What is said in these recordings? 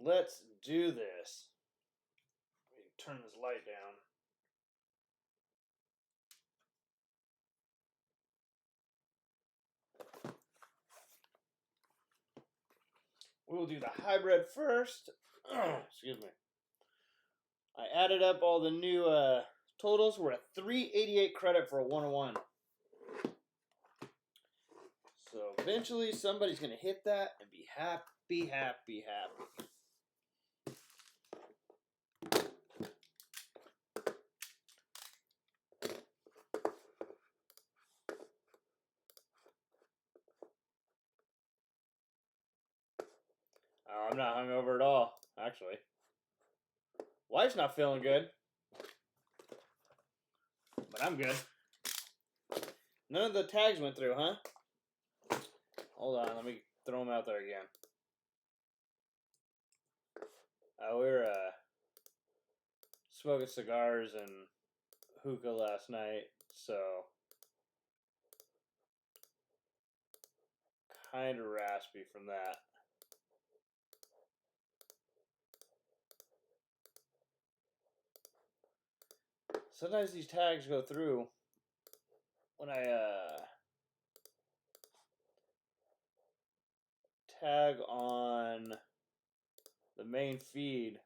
Let's do this. Let me turn this light down. We'll do the hybrid first. Excuse me. I added up all the new totals. We're at 388 credit for a 101. So eventually somebody's going to hit that and be happy, happy, happy. Oh, I'm not hungover at all, actually. Wife's not feeling good. But I'm good. None of the tags went through, huh? Hold on, let me throw them out there again. We were smoking cigars and hookah last night, so kind of raspy from that. Sometimes these tags go through when I tag on the main feed.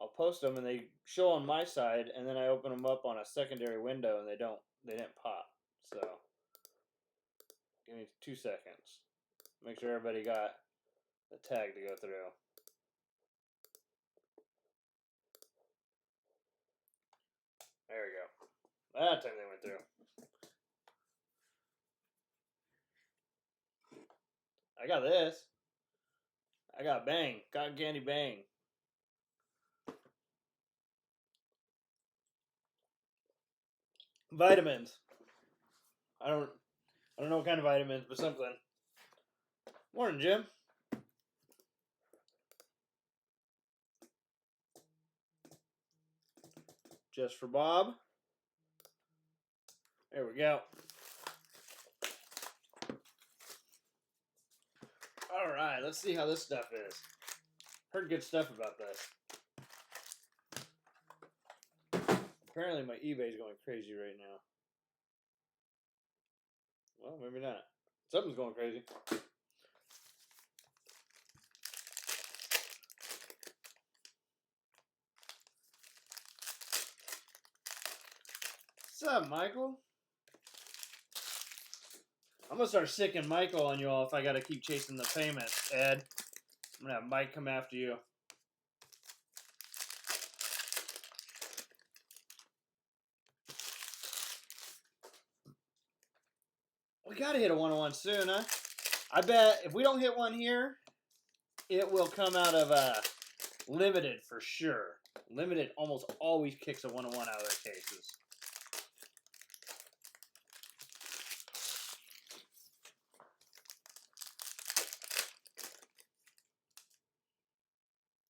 I'll post them and they show on my side, and then I open them up on a secondary window and they didn't pop. So give me 2 seconds. Make sure everybody got the tag to go through. There we go. That time they went through. I got this. I got Bang. Cotton Candy Bang. Vitamins. I don't know what kind of vitamins, but something. Morning, Jim. Just for Bob. There we go. Alright, let's see how this stuff is. Heard good stuff about this. Apparently my eBay's going crazy right now. Well, maybe not. Something's going crazy. What's up, Michael? I'm going to start sicking Michael on you all if I got to keep chasing the payments, Ed. I'm going to have Mike come after you. We got to hit a 101 soon, huh? I bet if we don't hit one here, it will come out of Limited for sure. Limited almost always kicks a 101 out of their cases.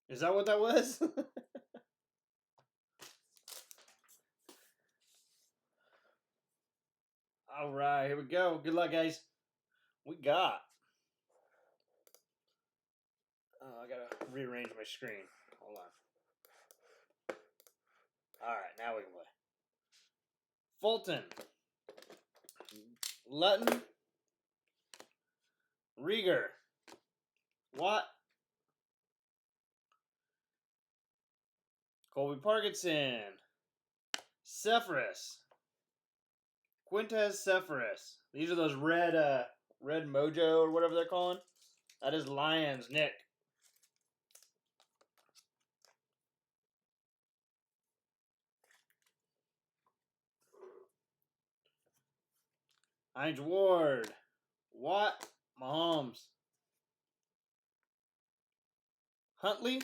Is that what that was? All right, here we go. Good luck, guys. We got. I gotta rearrange my screen. Hold on. All right, now we can play. Fulton, Lutton, Rieger, Watt, Colby Parkinson, Sephiroth, Quintez Sephiroth. These are those red mojo or whatever they're calling. That is Lions, Nick. Heinz Ward, Watt, Mahomes, Huntley,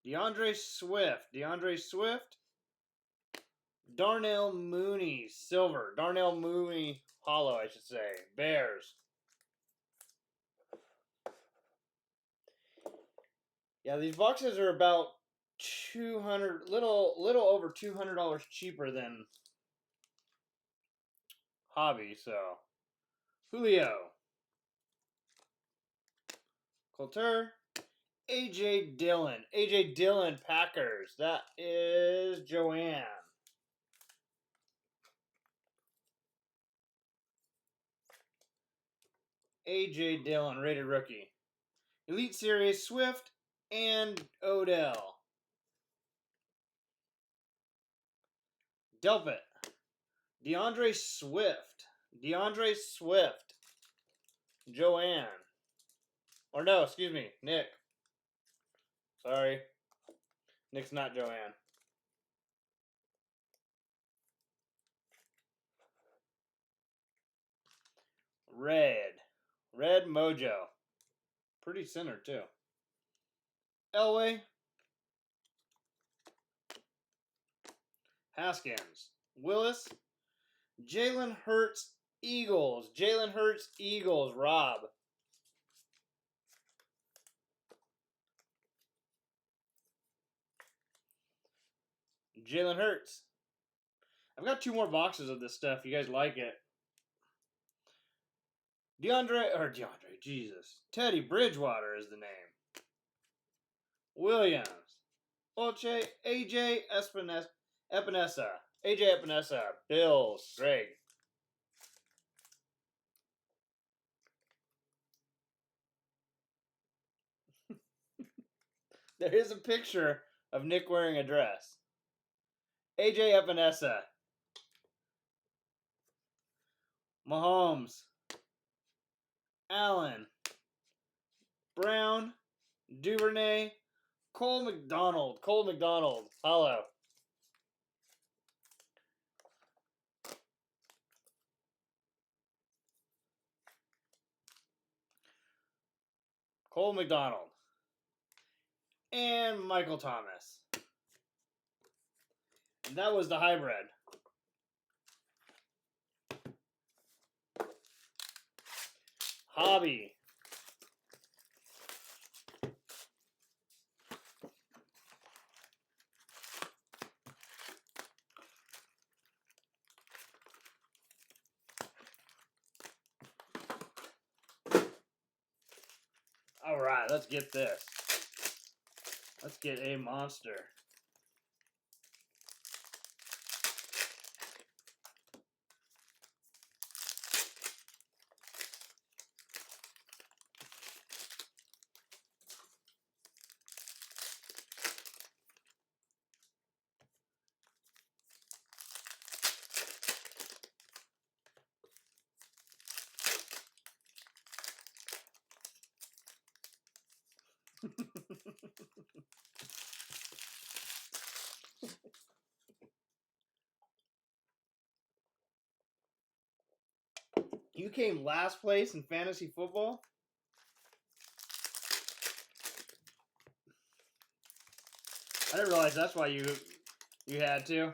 DeAndre Swift, Darnell Mooney, silver. Darnell Mooney, hollow, I should say. Bears. Yeah, these boxes are about $200, little over $200 cheaper than Hobby. So, Julio, Coulter, A.J. Dillon. A.J. Dillon, Packers. That is Joanne. A.J. Dillon, rated rookie. Elite Series, Swift and Odell. Delpit. DeAndre Swift. DeAndre Swift. Joanne. Or no, excuse me, Nick. Sorry. Nick's not Joanne. Red. Red Mojo. Pretty center, too. Elway. Haskins. Willis. Jalen Hurts, Eagles. Jalen Hurts, Eagles. Rob. Jalen Hurts. I've got 2 more boxes of this stuff. You guys like it. Jesus. Teddy Bridgewater is the name. Williams. Olche, AJ Epinesa. AJ Epinesa. Bills. Greg. There is a picture of Nick wearing a dress. AJ Epinesa. Mahomes. Allen. Brown. Duvernay. Cole McDonald. Cole McDonald. Hollow. Cole McDonald. And Michael Thomas. And that was the hybrid. Hobby. All right, let's get this. Let's get a monster. You came last place in fantasy football? I didn't realize that's why you had to.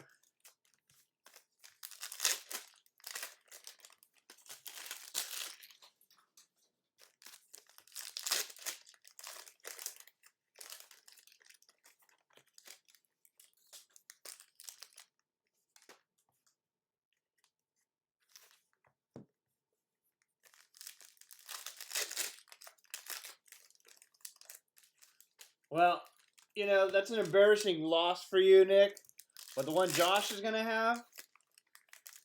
Well, you know, that's an embarrassing loss for you, Nick. But the one Josh is going to have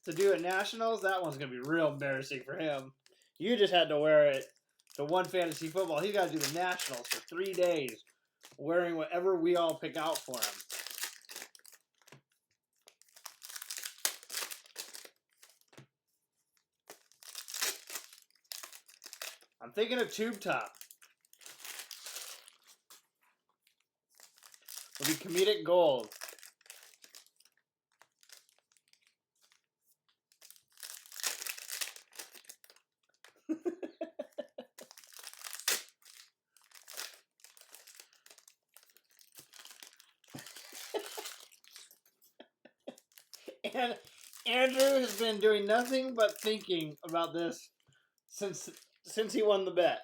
to do at Nationals, that one's going to be real embarrassing for him. You just had to wear it to one fantasy football. He's got to do the Nationals for 3 days wearing whatever we all pick out for him. I'm thinking of Tube Top. It'll be comedic gold. And Andrew has been doing nothing but thinking about this since he won the bet.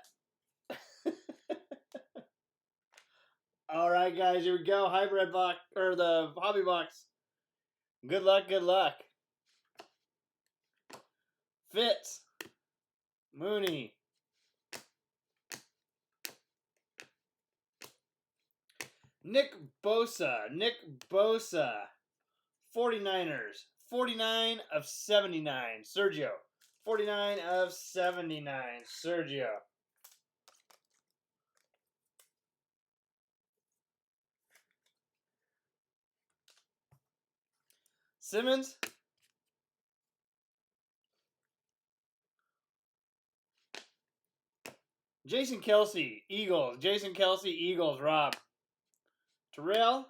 All right, guys, here we go. Hybrid box or the hobby box. Good luck, good luck. Fitz, Mooney, Nick Bosa. 49ers. 49 of 79. Sergio. 49 of 79. Sergio. Simmons. Jason Kelsey, Eagles. Jason Kelsey, Eagles. Rob. Terrell.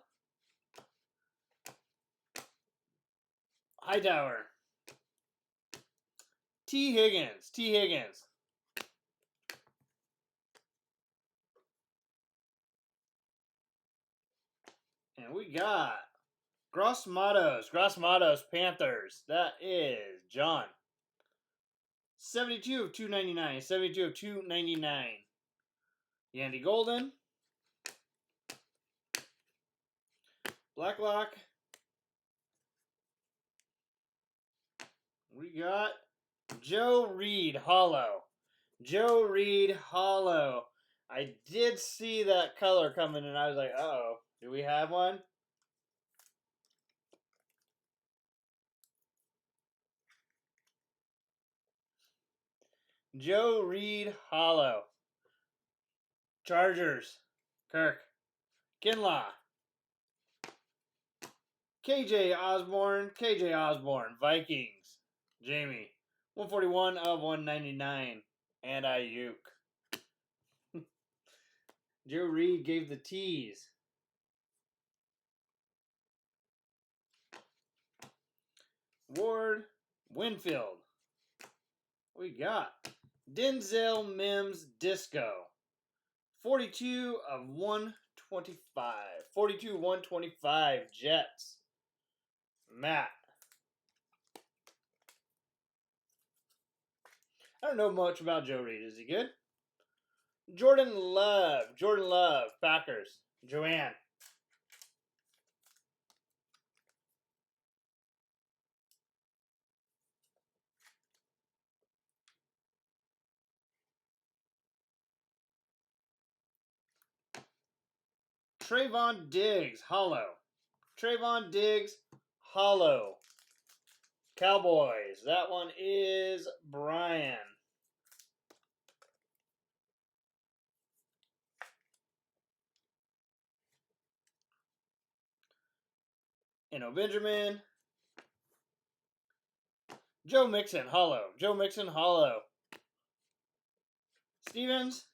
Hightower. T. Higgins. And we got Gross Matos, Panthers. That is John. 72 of 299. 72 of 299. Yandy Golden. Blacklock. We got Joe Reed Hollow. I did see that color coming and I was like, uh-oh. Do we have one? Joe Reed Hollow. Chargers. Kirk. Kinlaw. KJ Osborne. Vikings. Jamie. 141 of 199. And Ayuk. Joe Reed gave the tease. Ward. Winfield. We got Denzel Mims Disco. 42 of 125. 42 125 Jets. Matt. I don't know much about Joe Reed. Is he good? Jordan Love, Packers. Joanne. Trayvon Diggs, hollow. Cowboys. That one is Brian. Benjamin. Joe Mixon, hollow. Stevens.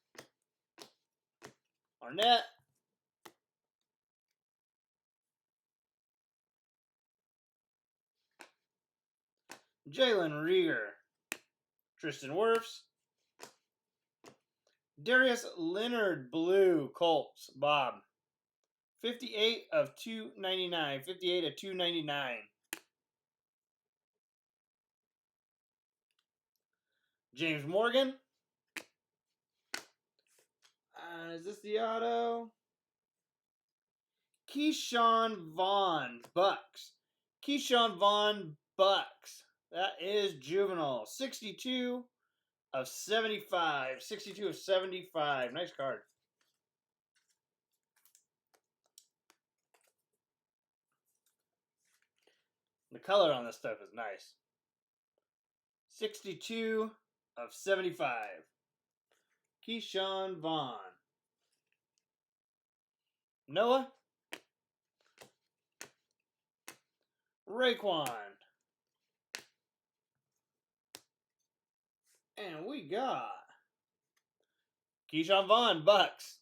Arnett. Jalen Rieger. Tristan Wirfs. Darius Leonard, blue, Colts, Bob. 58 of 299. 58 of 299. James Morgan. Is this the auto? Keyshawn Vaughn, Bucks. That is juvenile. 62 of 75. 62 of 75. Nice card. The color on this stuff is nice. 62 of 75. Keyshawn Vaughn. Noah. Raekwon. And we got Keyshawn Vaughn, Bucks.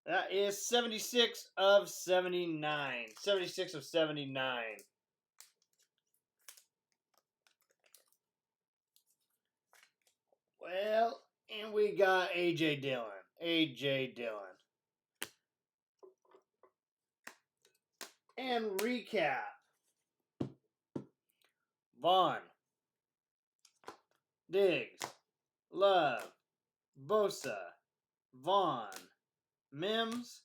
That is 76 of 79. 76 of 79. Well, and we got A.J. Dillon. And recap. Vaughn. Diggs. Love. Bosa. Vaughn. Mims.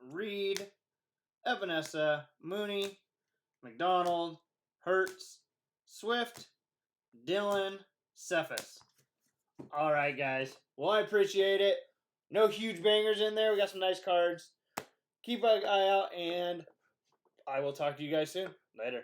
Reed. Evanessa. Mooney. McDonald. Hurts. Swift. Dillon. Cephas. All right, guys. Well, I appreciate it. No huge bangers in there. We got some nice cards. Keep an eye out, and I will talk to you guys soon. Later.